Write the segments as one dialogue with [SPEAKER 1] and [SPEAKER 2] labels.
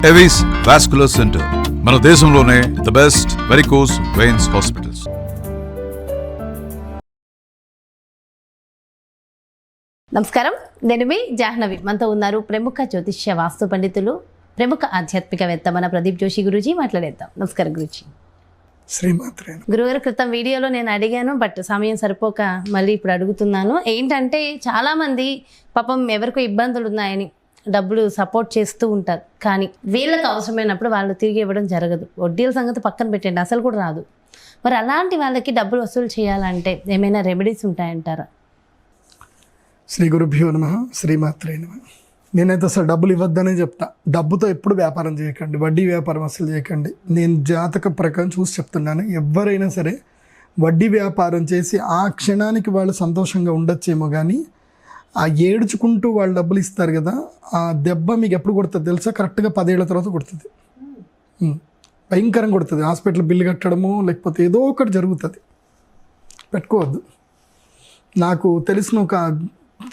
[SPEAKER 1] Avis vascular centre మన దేశంలోనే the best varicose veins hospitals.
[SPEAKER 2] నమస్కారం, నేను మీ జాహ్నవి. మనతో ఉన్నారు ప్రముఖ జ్యోతిష్య వాస్తు పండితులు, ప్రముఖ ఆధ్యాత్మికవేత్త మన ప్రదీప్ జోషి గురూజీ. మాట్లాడేద్దాం. నమస్కారం గురూజీ.
[SPEAKER 3] శ్రీమాత్రే.
[SPEAKER 2] గురువారి క్రితం వీడియోలో నేను అడిగాను, బట్ సమయం సరిపోక మళ్ళీ ఇప్పుడు అడుగుతున్నాను. ఏంటంటే చాలామంది పాపం ఎవరికో ఇబ్బందులు ఉన్నాయని డబ్బులు సపోర్ట్ చేస్తూ ఉంటారు, కానీ వీళ్ళకి అవసరమైనప్పుడు వాళ్ళు తిరిగి ఇవ్వడం జరగదు. వడ్డీల సంగతి పక్కన పెట్టండి, అసలు కూడా రాదు. మరి అలాంటి వాళ్ళకి డబ్బులు వసూలు చేయాలంటే ఏమైనా రెమెడీస్ ఉంటాయంటారా?
[SPEAKER 3] శ్రీ గురుభ్యో నమః. శ్రీమాత్రే నమః. నేనైతే అసలు డబ్బులు ఇవ్వద్దనే చెప్తా. డబ్బుతో ఎప్పుడు వ్యాపారం చేయకండి, వడ్డీ వ్యాపారం అసలు చేయకండి. నేను జాతక ప్రకారం చూసి చెప్తున్నాను, ఎవరైనా సరే వడ్డీ వ్యాపారం చేసి ఆ క్షణానికి వాళ్ళు సంతోషంగా ఉండొచ్చేమో, కానీ ఆ ఏడ్చుకుంటూ వాళ్ళు డబ్బులు ఇస్తారు కదా, ఆ దెబ్బ మీకు ఎప్పుడు కొడుతుంది తెలుసా? కరెక్ట్గా 10 ఏళ్ల తర్వాత కొడుతుంది. భయంకరంగా కొడుతుంది. హాస్పిటల్ బిల్లు కట్టడము లేకపోతే ఏదో ఒకటి జరుగుతుంది. పెట్టుకోవద్దు. నాకు తెలిసిన ఒక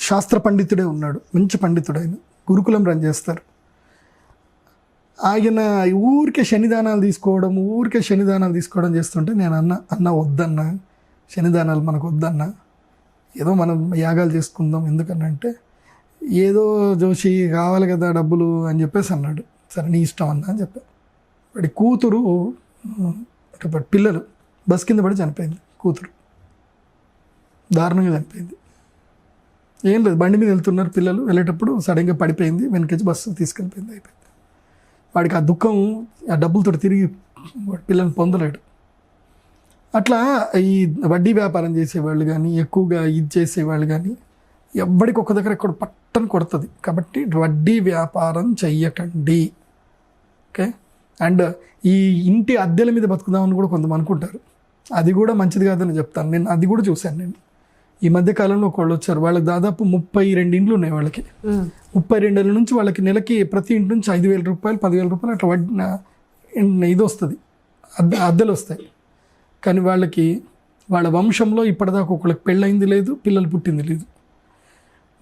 [SPEAKER 3] శాస్త్ర పండితుడే ఉన్నాడు, మంచి పండితుడు. ఆయన గురుకులం రన్ చేస్తారు. ఆయన ఊరికే శనిదానాలు తీసుకోవడం చేస్తుంటే నేను అన్న వద్దన్నా, శనిదానాలు మనకు వద్దన్నా, ఏదో మనం యాగాలు చేసుకుందాం. ఎందుకనంటే ఏదో జోషి కావాలి కదా డబ్బులు అని చెప్పేసి అన్నాడు. సరే నీ ఇష్టం అన్నా అని చెప్పాను. వాడి కూతురు పిల్లలు బస్ కింద పడి చనిపోయింది. కూతురు దారుణంగా చనిపోయింది. ఏం లేదు, బండి మీద వెళ్తున్నారు పిల్లలు, వెళ్ళేటప్పుడు సడన్గా పడిపోయింది, వెనకొచ్చి బస్సు తీసుకెళ్ళిపోయింది. అయిపోయింది. వాడికి ఆ దుఃఖం, ఆ డబ్బులతో తిరిగి పిల్లల్ని పొందలేడు. అట్లా ఈ వడ్డీ వ్యాపారం చేసేవాళ్ళు కానీ, ఎక్కువగా ఇది చేసేవాళ్ళు కానీ, ఎవ్వడికి ఒక దగ్గర ఎక్కడ పట్టని కొడుతుంది. కాబట్టి వడ్డీ వ్యాపారం చెయ్యకండి. ఓకే. అండ్ ఈ ఇంటి అద్దెల మీద బతుకుదామని కూడా కొంతమంది అనుకుంటారు. అది కూడా మంచిది కాదని చెప్తాను. నేను అది కూడా చూశాను. నేను ఈ మధ్య కాలంలో ఒకళ్ళు వచ్చారు, వాళ్ళకి దాదాపు 32 ఇండ్లు ఉన్నాయి. వాళ్ళకి 32 ఏళ్ళ నుంచి వాళ్ళకి నెలకి ప్రతి ఇంటి నుంచి 5,000 రూపాయలు 10,000 రూపాయలు అట్లా ఇది వస్తుంది, అద్దెలు వస్తాయి. కానీ వాళ్ళకి వాళ్ళ వంశంలో ఇప్పటిదాకా ఒకళ్ళకి పెళ్ళయింది లేదు, పిల్లలు పుట్టింది లేదు.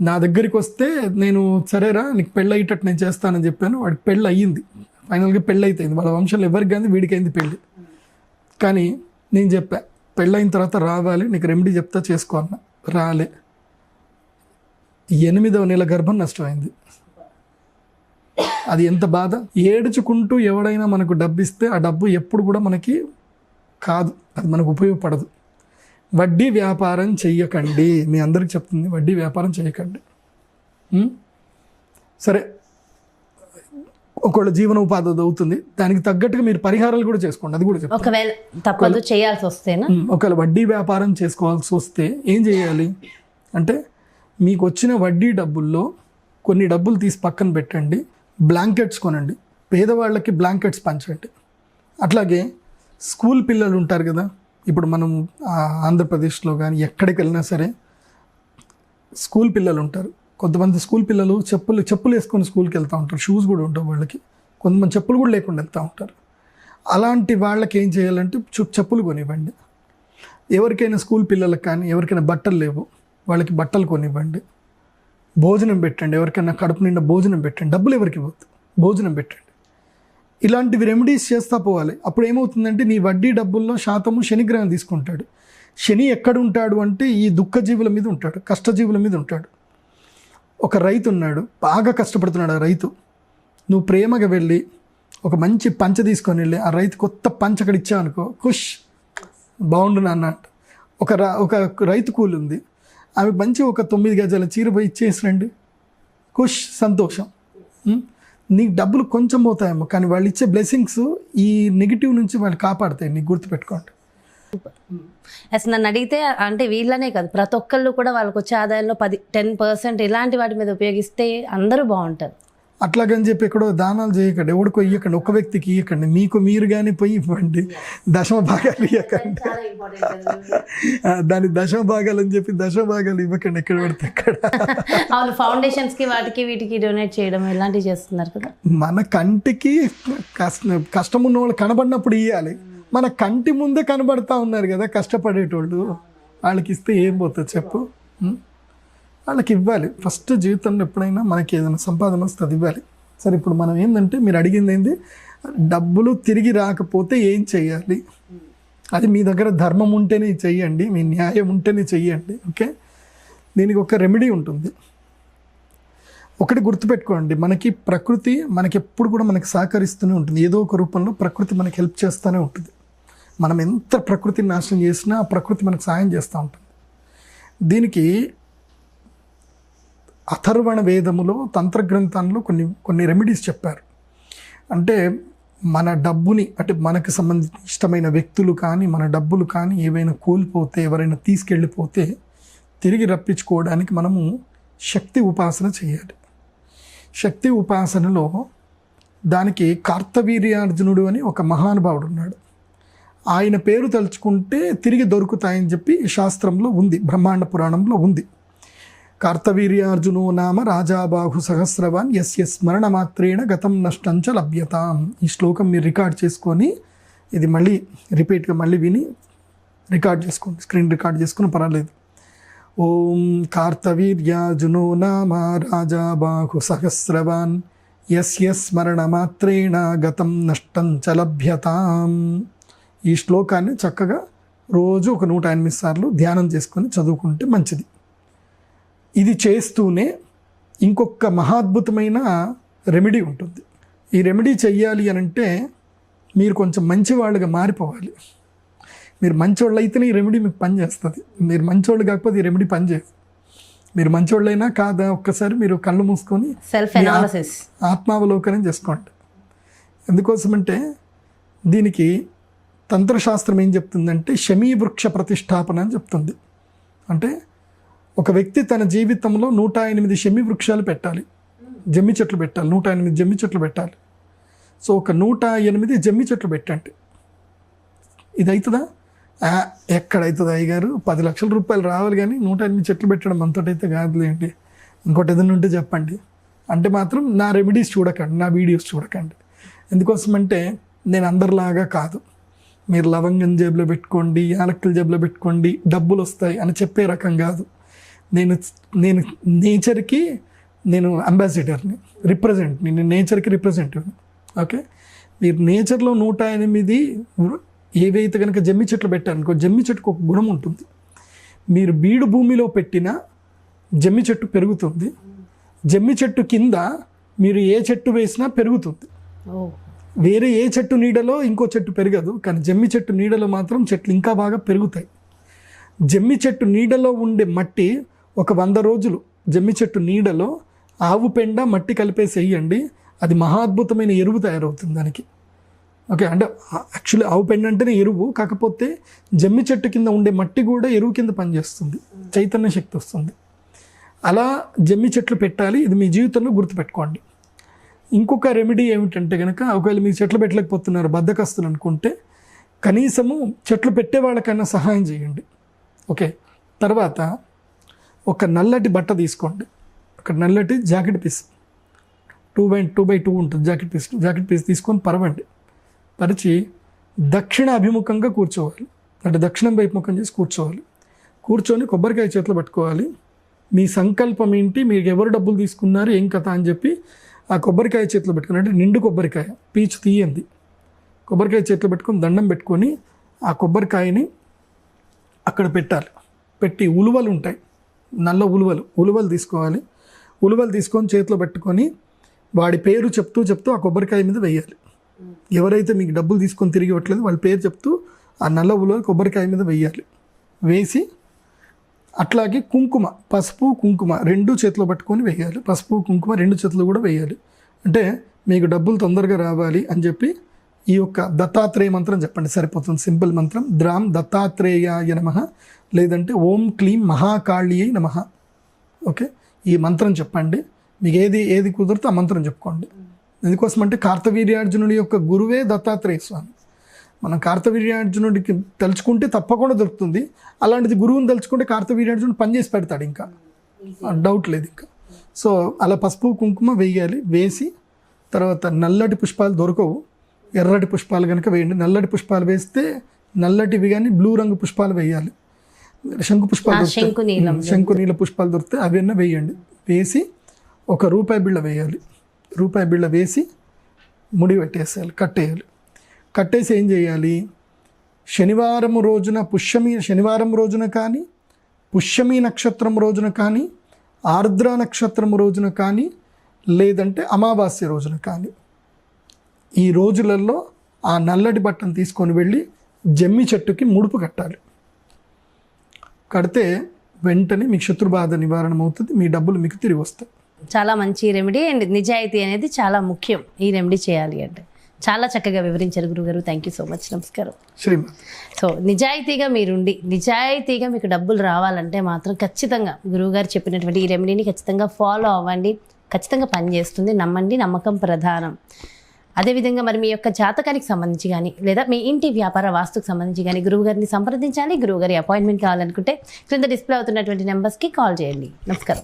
[SPEAKER 3] నా దగ్గరికి వస్తే నేను సరేరా నీకు పెళ్ళి అయ్యేటట్టు నేను చేస్తానని చెప్పాను. వాడికి పెళ్ళి అయ్యింది, ఫైనల్గా పెళ్ళి అయిపోయింది. వాళ్ళ వంశంలో ఎవరికి కానీ వీడికి అయింది పెళ్ళి. కానీ నేను చెప్పా, పెళ్ళయిన తర్వాత రావాలి, నీకు రెమెడీ చెప్తా చేసుకో అన్న. రాలే. 8వ నెల గర్భం నష్టమైంది. అది ఎంత బాధ. ఏడ్చుకుంటూ ఎవడైనా మనకు డబ్బు ఇస్తే ఆ డబ్బు ఎప్పుడు కూడా మనకి కాదు, అది మనకు ఉపయోగపడదు. వడ్డీ వ్యాపారం చెయ్యకండి. మీ అందరికి చెప్తుంది, వడ్డీ వ్యాపారం చేయకండి. సరే, ఒకవేళ జీవన ఉపాధి అవుతుంది, దానికి తగ్గట్టుగా మీరు పరిహారాలు కూడా చేసుకోండి. అది కూడా చెప్తాను.
[SPEAKER 2] ఒకవేళ తప్పదు చేయాల్సి వస్తేనా,
[SPEAKER 3] ఒకవేళ వడ్డీ వ్యాపారం చేసుకోవాల్సి వస్తే ఏం చేయాలి అంటే, మీకు వచ్చిన వడ్డీ డబ్బుల్లో కొన్ని డబ్బులు తీసి పక్కన పెట్టండి, బ్లాంకెట్స్ కొనండి, పేదవాళ్ళకి బ్లాంకెట్స్ పంచండి. అట్లాగే స్కూల్ పిల్లలు ఉంటారు కదా, ఇప్పుడు మనం ఆంధ్రప్రదేశ్లో కానీ ఎక్కడికి వెళ్ళినా సరే స్కూల్ పిల్లలు ఉంటారు. కొంతమంది స్కూల్ పిల్లలు చెప్పులు వేసుకొని స్కూల్కి వెళ్తూ ఉంటారు, షూస్ కూడా ఉంటాయి వాళ్ళకి. కొంతమంది చెప్పులు కూడా లేకుండా వెళ్తూ ఉంటారు. అలాంటి వాళ్ళకి ఏం చేయాలంటే చెప్పులు కొనివ్వండి. ఎవరికైనా స్కూల్ పిల్లలకు కానీ ఎవరికైనా బట్టలు లేవు, వాళ్ళకి బట్టలు కొనివ్వండి. భోజనం పెట్టండి, ఎవరికైనా కడుపు నిండా భోజనం పెట్టండి. డబ్బులు ఎవరికి ఇవ్వద్దు, భోజనం పెట్టండి. ఇలాంటివి రెమెడీస్ చేస్తూ పోవాలి. అప్పుడు ఏమవుతుందంటే, నీ వడ్డీ డబ్బుల్లో శాతము శనిగ్రహం తీసుకుంటాడు. శని ఎక్కడ ఉంటాడు అంటే ఈ దుఃఖజీవుల మీద ఉంటాడు, కష్టజీవుల మీద ఉంటాడు. ఒక రైతు ఉన్నాడు, బాగా కష్టపడుతున్నాడు. ఆ రైతు, నువ్వు ప్రేమగా వెళ్ళి ఒక మంచి పంచ తీసుకొని వెళ్ళి ఆ రైతు కొత్త పంచ అక్కడ ఇచ్చావనుకో, ఖుష్, బాగుండు నాన్న అంట. ఒక రైతు కూలి ఉంది, ఆమె మంచి ఒక 9 గజాల చీర పోయి ఇచ్చేసిరండి, ఖుష్, సంతోషం. నీకు డబ్బులు కొంచెం పోతాయేమో, కానీ వాళ్ళు ఇచ్చే బ్లెస్సింగ్స్ ఈ నెగిటివ్ నుంచి వాళ్ళు కాపాడుతాయి. నీకు గుర్తుపెట్టుకోండి.
[SPEAKER 2] అసలు నన్ను అడిగితే, అంటే వీళ్ళనే కాదు, ప్రతి ఒక్కళ్ళు కూడా వాళ్ళకి వచ్చే ఆదాయంలో 10% ఇలాంటి వాటి మీద ఉపయోగిస్తే అందరూ బాగుంటారు.
[SPEAKER 3] అట్లాగని చెప్పి ఎక్కడో దానాలు చేయకండి, ఎవడికో ఇవ్వకండి, ఒక వ్యక్తికి ఇవ్వకండి, మీకు మీరు కానీ పోయి ఇవ్వండి. దశమ భాగాలు ఇవ్వకండి. దాని దశమ భాగాలు అని చెప్పి దశమ భాగాలు ఇవ్వకండి ఎక్కడ పడితే అక్కడ.
[SPEAKER 2] అవును, ఫౌండేషన్స్కి వాటికి వీటికి డొనేట్ చేయడం ఇలాంటివి చేస్తున్నారు కదా.
[SPEAKER 3] మన కంటికి కష్టం ఉన్న వాళ్ళు కనబడినప్పుడు ఇవ్వాలి. మన కంటి ముందే కనబడతా ఉన్నారు కదా కష్టపడేటోళ్ళు, వాళ్ళకి ఇస్తే ఏం పోతుంది చెప్పు? వాళ్ళకి ఇవ్వాలి. ఫస్ట్ జీవితంలో ఎప్పుడైనా మనకి ఏదైనా సంపాదన వస్తే అది ఇవ్వాలి. సరే ఇప్పుడు మనం ఏంటంటే మీరు అడిగింది ఏంది, డబ్బులు తిరిగి రాకపోతే ఏం చేయాలి, అది మీ దగ్గర ధర్మం ఉంటేనే చెయ్యండి, మీ న్యాయం ఉంటేనే చెయ్యండి. ఓకే, దీనికి ఒక రెమెడీ ఉంటుంది. ఒకటి గుర్తుపెట్టుకోండి, మనకి ప్రకృతి మనకి ఎప్పుడు కూడా మనకి సహకరిస్తూనే ఉంటుంది. ఏదో ఒక రూపంలో ప్రకృతి మనకి హెల్ప్ చేస్తూనే ఉంటుంది. మనం ఎంత ప్రకృతిని నాశనం చేసినా ఆ ప్రకృతి మనకు సాయం చేస్తూ ఉంటుంది. దీనికి అథర్వణ వేదములో తంత్రగ్రంథాల్లో కొన్ని రెమెడీస్ చెప్పారు. అంటే మన డబ్బుని, అంటే మనకు సంబంధించిన ఇష్టమైన వ్యక్తులు కానీ మన డబ్బులు కానీ ఏవైనా కోల్పోతే, ఎవరైనా తీసుకెళ్ళిపోతే తిరిగి రప్పించుకోవడానికి మనము శక్తి ఉపాసన చేయాలి. శక్తి ఉపాసనలో దానికి కార్తవీర్యార్జునుడు అని ఒక మహానుభావుడు ఉన్నాడు. ఆయన పేరు తలుచుకుంటే తిరిగి దొరుకుతాయని చెప్పి శాస్త్రంలో ఉంది, బ్రహ్మాండ పురాణంలో ఉంది. కార్తవీర్యార్జునో నామ రాజాబాహు సహస్రవాన్ యస్య స్మరణ మాత్రేణ గతం నష్టంచ లభ్యతాం. ఈ శ్లోకం మీరు రికార్డ్ చేసుకొని, ఇది మళ్ళీ రిపీట్గా మళ్ళీ విని రికార్డ్ చేసుకోండి, స్క్రీన్ రికార్డ్ చేసుకుని పర్వాలేదు. ఓం కార్తవీర్యార్జునో నామ రాజాబాహు సహస్రవాన్ యస్య స్మరణ మాత్రేణ గతం నష్టం చ లభ్యతాం. ఈ శ్లోకాన్ని చక్కగా రోజు ఒక 108 సార్లు ధ్యానం చేసుకొని చదువుకుంటే మంచిది. ఇది చేస్తూనే ఇంకొక మహాద్భుతమైన రెమెడీ ఉంటుంది. ఈ రెమెడీ చెయ్యాలి అని అంటే మీరు కొంచెం మంచివాళ్ళుగా మారిపోవాలి. మీరు మంచోళ్ళు అయితేనే ఈ రెమెడీ మీకు పనిచేస్తుంది. మీరు మంచోళ్ళు కాకపోతే ఈ రెమెడీ పనిచేయదు. మీరు మంచోళ్ళైనా కాదా ఒక్కసారి మీరు కళ్ళు మూసుకొని
[SPEAKER 2] సెల్ఫ్ అనాలిసిస్,
[SPEAKER 3] ఆత్మావలోకనం చేసుకోండి. ఎందుకోసమంటే దీనికి తంత్రశాస్త్రం ఏం చెప్తుందంటే శమీ వృక్ష ప్రతిష్టాపన అని చెప్తుంది. అంటే ఒక వ్యక్తి తన జీవితంలో 108 శమీ వృక్షాలు పెట్టాలి, జమ్మి చెట్లు పెట్టాలి, 108 జమ్మి చెట్లు పెట్టాలి. సో ఒక 108 జమ్మి చెట్లు పెట్టండి. ఇది అవుతుందా? ఎక్కడవుతుంది అయ్యగారు, 10 లక్షల రూపాయలు రావాలి కానీ 108 చెట్లు పెట్టడం అంతటైతే కాదులేంటి, ఇంకోటి ఏదైనా ఉంటే చెప్పండి అంటే మాత్రం నా రెమెడీస్ చూడకండి, నా వీడియోస్ చూడకండి. ఎందుకోసమంటే నేను అందరిలాగా కాదు. మీరు లవంగం జేబులో పెట్టుకోండి, యాలక్కల జేబులో పెట్టుకోండి, డబ్బులు వస్తాయి అని చెప్పే రకం కాదు. నేను నేచర్కి నేను అంబాసిడర్ని, రిప్రజెంట్ని, నేను నేచర్కి రిప్రజెంటివ్ని. ఓకే, మీరు నేచర్లో 108 ఏవైతే కనుక జమ్మి చెట్లు పెట్టారనుకో, జమ్మి చెట్టుకు ఒక గుణం ఉంటుంది. మీరు బీడు భూమిలో పెట్టిన జమ్మి చెట్టు పెరుగుతుంది. జమ్మి చెట్టు కింద మీరు ఏ చెట్టు వేసినా పెరుగుతుంది. వేరే ఏ చెట్టు నీడలో ఇంకో చెట్టు పెరగదు, కానీ జమ్మి చెట్టు నీడలో మాత్రం చెట్లు ఇంకా బాగా పెరుగుతాయి. జమ్మి చెట్టు నీడలో ఉండే మట్టి ఒక 100 రోజులు జమ్మి చెట్టు నీడలో ఆవు పెండ మట్టి కలిపేసి వేయండి, అది మహాద్భుతమైన ఎరువు తయారవుతుంది దానికి. ఓకే, అంటే యాక్చువల్లీ ఆవు పెండ అంటేనే ఎరువు, కాకపోతే జమ్మి చెట్టు కింద ఉండే మట్టి కూడా ఎరువు కింద పనిచేస్తుంది, చైతన్య శక్తి వస్తుంది. అలా జమ్మి చెట్లు పెట్టాలి. ఇది మీ జీవితంలో గుర్తుపెట్టుకోండి. ఇంకొక రెమెడీ ఏమిటంటే కనుక, ఒకవేళ మీరు చెట్లు పెట్టలేకపోతున్నారు, బద్ధకస్తులు అనుకుంటే కనీసము చెట్లు పెట్టే వాళ్ళకైనా సహాయం చేయండి. ఓకే, తర్వాత ఒక నల్లటి బట్ట తీసుకోండి, ఒక నల్లటి జాకెట్ పీస్ 2x2 ఉంటుంది జాకెట్ పీస్ తీసుకొని పరవండి. పరిచి దక్షిణ అభిముఖంగా కూర్చోవాలి, అంటే దక్షిణం వైపు ముఖం చేసి కూర్చోవాలి. కూర్చొని కొబ్బరికాయ చేతిలో పట్టుకోవాలి. మీ సంకల్పం ఏంటి, మీకు ఎవరు డబ్బులు తీసుకున్నారు, ఏం కథ అని చెప్పి ఆ కొబ్బరికాయ చేతిలో పెట్టుకుని, అంటే నిండు కొబ్బరికాయ, పీచు తీయండి, కొబ్బరికాయ చేతిలో పెట్టుకొని దండం పెట్టుకొని ఆ కొబ్బరికాయని అక్కడ పెట్టాలి. పెట్టి ఉలువలు ఉంటాయి, నల్ల ఉలువలు తీసుకోవాలి. ఉలువలు తీసుకొని చేతిలో పెట్టుకొని వాడి పేరు చెప్తూ ఆ కొబ్బరికాయ మీద వేయాలి. ఎవరైతే మీకు డబ్బులు తీసుకొని తిరిగి ఇవ్వట్లేదు వాళ్ళ పేరు చెప్తూ ఆ నల్ల ఉలువలు కొబ్బరికాయ మీద వేయాలి. వేసి అట్లాగే కుంకుమ, పసుపు కుంకుమ 2 చేతిలో పట్టుకొని వేయాలి. పసుపు కుంకుమ 2 చేతులు కూడా వేయాలి. అంటే మీకు డబ్బులు తొందరగా రావాలి అని చెప్పి ఈ యొక్క దత్తాత్రేయ మంత్రం చెప్పండి, సరిపోతుంది. సింపుల్ మంత్రం, ద్రాం దత్తాత్రేయాయ నమః, లేదంటే ఓం క్లీం మహాకాళియై నమః. ఓకే, ఈ మంత్రం చెప్పండి. మీకు ఏది కుదిరితే ఆ మంత్రం చెప్పుకోండి. ఎందుకోసం అంటే కార్తవీర్యార్జునుడి యొక్క గురువే దత్తాత్రేయ స్వామి. మనం కార్తవీర్యార్జునుడికి తలుచుకుంటే తప్పకుండా దొరుకుతుంది. అలాంటిది గురువుని తలుచుకుంటే కార్తవీర్యార్జునుడు పనిచేసి పెడతాడు, ఇంకా డౌట్ లేదు ఇంకా. సో అలా పసుపు కుంకుమ వేయాలి. వేసి తర్వాత నల్లటి పుష్పాలు దొరకవు, ఎర్రటి పుష్పాలు కనుక వేయండి. నల్లటి పుష్పాలు వేస్తే నల్లటివి కానీ బ్లూ రంగు పుష్పాలు వేయాలి. శంకు పుష్పాలు, శంకు నీల పుష్పాలు దొరికితే అవన్నీ వేయండి. వేసి 1 రూపాయి బిళ్ళ వేయాలి. రూపాయి బిళ్ళ వేసి ముడి పెట్టేసేయాలి, కట్టేయాలి. కట్టేసి ఏం చేయాలి, శనివారం రోజున శనివారం రోజున కానీ, పుష్యమి నక్షత్రం రోజున కానీ, ఆర్ద్ర నక్షత్రం రోజున కానీ, లేదంటే అమావాస్య రోజున కానీ, ఈ రోజులలో ఆ నల్లటి బట్టను తీసుకొని వెళ్ళి జమ్మి చెట్టుకి ముడుపు కట్టాలి. కడితే వెంటనే మీకు శత్రుబాధ నివారణ అవుతుంది, మీ డబ్బులు మీకు తిరిగి వస్తాయి.
[SPEAKER 2] చాలా మంచి రెమెడీ అండ్ నిజాయితీ అనేది చాలా ముఖ్యం ఈ రెమెడీ చేయాలి అంటే. చాలా చక్కగా వివరించారు గురుగారు. Thank you so much. నమస్కారం.
[SPEAKER 3] శ్రీమాన్.
[SPEAKER 2] సో నిజాయితీగా మీరుండి నిజాయితీగా మీకు డబ్బులు రావాలంటే మాత్రం ఖచ్చితంగా గురువుగారు చెప్పినటువంటి ఈ రెమెడీని ఖచ్చితంగా ఫాలో అవ్వండి. ఖచ్చితంగా పనిచేస్తుంది. నమ్మండి, నమ్మకం ప్రధానం. అదేవిధంగా మరి మీ యొక్క జాతకానికి సంబంధించి కానీ లేదా మీ ఇంటి వ్యాపార వాస్తుకు సంబంధించి కానీ గురువుగారిని సంప్రదించాలి, గురువుగారి అపాయింట్మెంట్ కావాలనుకుంటే క్రింద డిస్ప్లే అవుతున్నటువంటి నెంబర్స్కి కాల్ చేయండి. నమస్కారం.